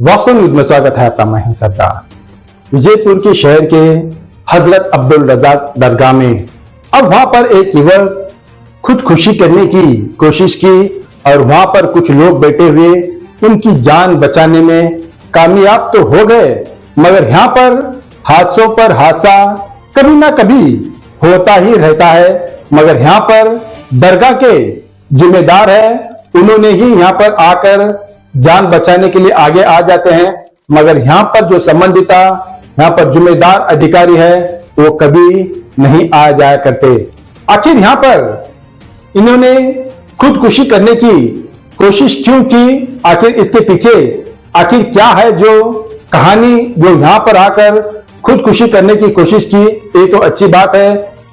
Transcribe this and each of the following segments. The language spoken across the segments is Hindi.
वॉसन न्यूज में स्वागत है आपका। मैं सरदार विजयपुर के शहर के हजरत अब्दुल रजाक दरगाह में अब वहां पर एक युवक खुदकुशी करने की कोशिश की और वहां पर कुछ लोग बैठे हुए उनकी जान बचाने में कामयाब तो हो गए, मगर यहाँ पर हादसों पर हादसा कभी ना कभी होता ही रहता है। मगर यहाँ पर दरगाह के जिम्मेदार है, उन्होंने ही यहाँ पर आकर जान बचाने के लिए आगे आ जाते हैं, मगर यहाँ पर जो संबंधिता यहाँ पर जिम्मेदार अधिकारी है वो कभी नहीं आ जाया करते। आखिर यहाँ पर इन्होंने खुदकुशी करने की कोशिश क्यों की, आखिर इसके पीछे आखिर क्या है जो कहानी जो यहाँ पर आकर खुदकुशी करने की कोशिश की। ये तो अच्छी बात है,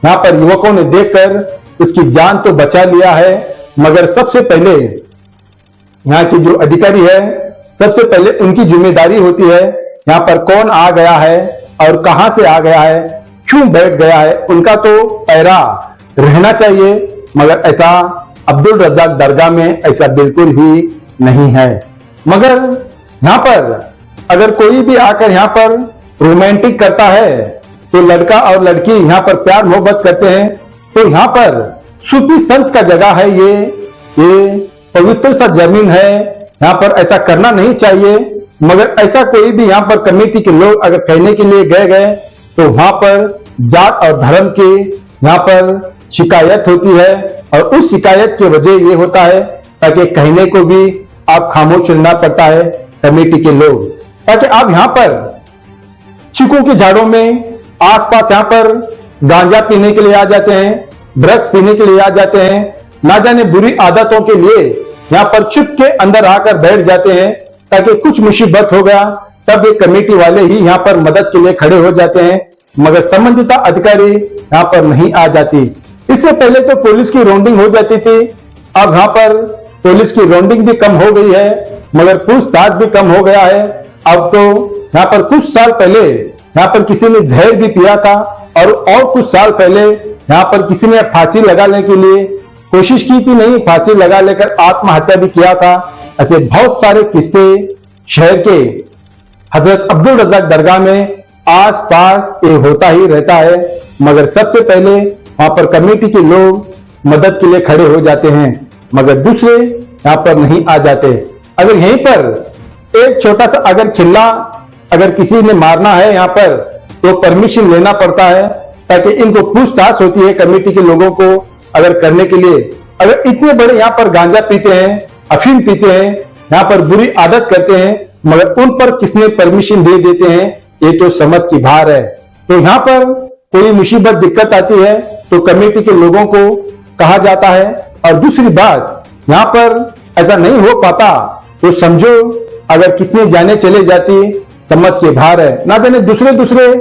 यहाँ पर युवकों ने देखकर उसकी जान तो बचा लिया है, मगर सबसे पहले यहाँ की जो अधिकारी है सबसे पहले उनकी जिम्मेदारी होती है यहाँ पर कौन आ गया है और कहां से आ गया है, क्यों बैठ गया है, उनका तो पैरा रहना चाहिए। मगर ऐसा अब्दुल रजाक दरगाह में ऐसा बिल्कुल ही नहीं है। मगर यहाँ पर अगर कोई भी आकर यहाँ पर रोमांटिक करता है तो लड़का और लड़की यहाँ पर प्यार मोहब्बत करते हैं, तो यहाँ पर सूफी संत का जगह है, ये पवित्र सा जमीन है, यहाँ पर ऐसा करना नहीं चाहिए। मगर ऐसा कोई भी यहाँ पर कमेटी के लोग अगर कहने के लिए गए तो वहां पर जात और धर्म की यहाँ पर शिकायत होती है और उस शिकायत की वजह ये होता है ताकि कहने को भी आप खामोश रहना पड़ता है कमेटी के लोग, ताकि आप यहाँ पर चीकू के झाड़ों में आसपास यहाँ पर गांजा पीने के लिए आ जाते हैं, ड्रग्स पीने के लिए आ जाते हैं, ना जाने बुरी आदतों के लिए यहाँ पर चुप के अंदर आकर बैठ जाते हैं, ताकि कुछ मुसीबत हो गया तब ये कमेटी वाले ही यहाँ पर मदद के लिए खड़े हो जाते हैं, मगर संबंधिता अधिकारी यहाँ पर नहीं आ जाती। इससे पहले तो पुलिस की राउंडिंग हो जाती थी, अब यहाँ पर पुलिस की राउंडिंग भी कम हो गई है, मगर पूछताछ भी कम हो गया है। अब तो यहाँ पर कुछ साल पहले यहाँ पर किसी ने जहर भी पिया था और कुछ साल पहले यहाँ पर किसी ने फांसी लगाने के लिए कोशिश की थी, नहीं फांसी लगा लेकर आत्महत्या भी किया था। ऐसे बहुत सारे किस्से शहर के हजरत अब्दुल रजाक दरगाह में आस पास ये होता ही रहता है, मगर सबसे पहले वहां पर कमेटी के लोग मदद के लिए खड़े हो जाते हैं, मगर दूसरे यहाँ पर नहीं आ जाते। अगर यहीं पर एक छोटा सा अगर खिल्ला अगर किसी ने मारना है यहाँ पर तो परमिशन लेना पड़ता है, ताकि इनको पूछताछ होती है कमेटी के लोगों को अगर करने के लिए। अगर इतने बड़े यहाँ पर गांजा पीते हैं, अफीम पीते हैं, यहाँ पर बुरी आदत करते हैं, मगर उन पर किसने परमिशन दे देते हैं, ये तो समझ की बाहर है। तो यहाँ पर कोई मुसीबत दिक्कत आती है तो कमेटी के लोगों को कहा जाता है, और दूसरी बात यहाँ पर ऐसा नहीं हो पाता तो समझो अगर कितने जाने चले जाती समझ के बाहर है। ना जाने दूसरे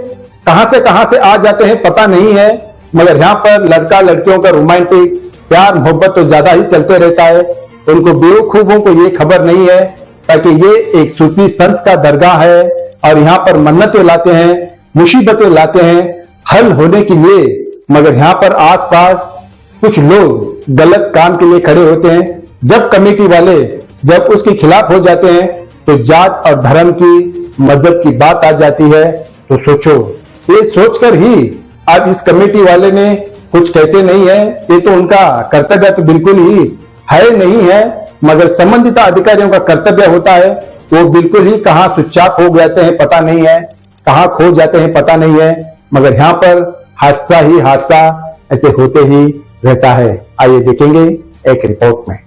कहां से आ जाते हैं पता नहीं है, मगर यहाँ पर लड़का लड़कियों का रोमांटिक प्यार मोहब्बत तो ज्यादा ही चलते रहता है। उनको बेवकूफों को ये खबर नहीं है ताकि ये एक सूफी संत का दरगाह है और यहाँ पर मन्नतें लाते हैं, मुसीबतें लाते हैं हल होने के लिए, मगर यहाँ पर आसपास कुछ लोग गलत काम के लिए खड़े होते हैं। जब कमेटी वाले जब उसके खिलाफ हो जाते हैं तो जात और धर्म की मजहब की बात आ जाती है। तो सोचो, ये सोचकर ही अब इस कमेटी वाले ने कुछ कहते नहीं है, ये तो उनका कर्तव्य तो बिल्कुल ही है नहीं है, मगर संबंधित अधिकारियों का कर्तव्य होता है वो बिल्कुल ही कहां सुचाप हो जाते हैं पता नहीं है, कहां खो जाते हैं पता नहीं है, मगर यहाँ पर हादसा ही हादसा ऐसे होते ही रहता है। आइए देखेंगे एक रिपोर्ट में।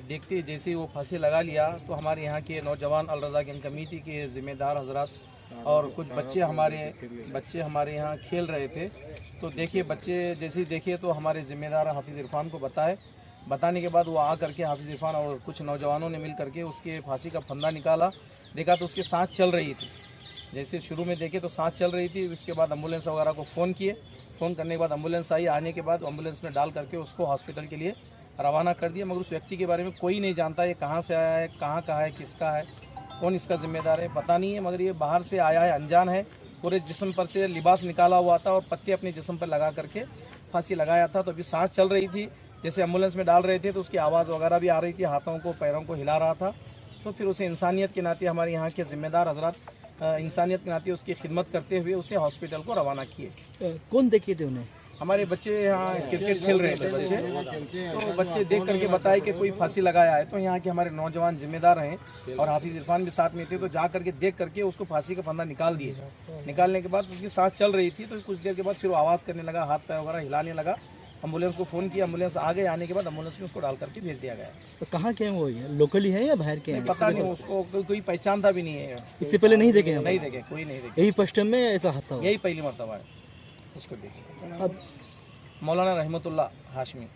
देखते जैसे ही वो फांसी लगा लिया तो हमारे यहाँ के नौजवान अल रज़ा गेम कमेटी के जिम्मेदार हजरात और कुछ बच्चे हमारे यहाँ खेल रहे थे। तो देखिए बच्चे जैसे ही देखे तो हमारे जिम्मेदार हाफिज़ इरफान को बताने के बाद वो आ करके हाफिज़ इरफान और कुछ नौजवानों ने मिल करके उसके फांसी का फंदा निकाला। देखा तो उसकी सांस चल रही थी। जैसे शुरू में देखे तो सांस चल रही थी। उसके बाद एम्बुलेंस वगैरह को फ़ोन किए। फ़ोन करने के बाद एम्बुलेंस आई। आने के बाद एम्बुलेंस में डाल करके उसको हॉस्पिटल के लिए रवाना कर दिया। मगर उस व्यक्ति के बारे में कोई नहीं जानता ये कहाँ से आया है, कहाँ का है, किसका है, कौन इसका जिम्मेदार है, पता नहीं है। मगर ये बाहर से आया है, अनजान है। पूरे जिस्म पर से लिबास निकाला हुआ था और पत्ते अपने जिस्म पर लगा करके फांसी लगाया था। तो अभी सांस चल रही थी। जैसे एम्बुलेंस में डाल रहे थे तो उसकी आवाज़ वगैरह भी आ रही थी, हाथों को पैरों को हिला रहा था। तो फिर उसे इंसानियत के नाते हमारे यहाँ के जिम्मेदार हजरात इंसानियत के नाते उसकी खिदमत करते हुए उसे हॉस्पिटल को रवाना किए। कौन देखे थे उन्हें? हमारे बच्चे यहाँ क्रिकेट खेल रहे थे तो बच्चे देख करके बताए कि कोई फांसी लगाया है। तो यहाँ के हमारे नौजवान जिम्मेदार हैं और हाफिज़ इरफान भी साथ में थे। तो जा करके देख करके उसको फांसी का फंदा निकाल दिए। निकालने के बाद उसकी सांस चल रही थी। तो कुछ देर के बाद फिर वो आवाज़ करने लगा, हाथ पैर वगैरह हिलाने लगा। एम्बुलेंस को फ़ोन किया, एम्बुलेंस आ गए। आने के बाद एम्बुलेंस में उसको डाल करके भेज दिया गया। तो कहाँ के हैं वो? लोकल ही है या बाहर के हैं? पता नहीं, उसको कोई पहचानता भी नहीं है। इससे पहले नहीं देखे हैं? नहीं देखे, कोई नहीं देखे। यही फर्स्ट टाइम में ऐसा हादसा हुआ? यही पहली मरतबा है उसको देखे। अब मौलाना रहमतुल्लाह हाशमी।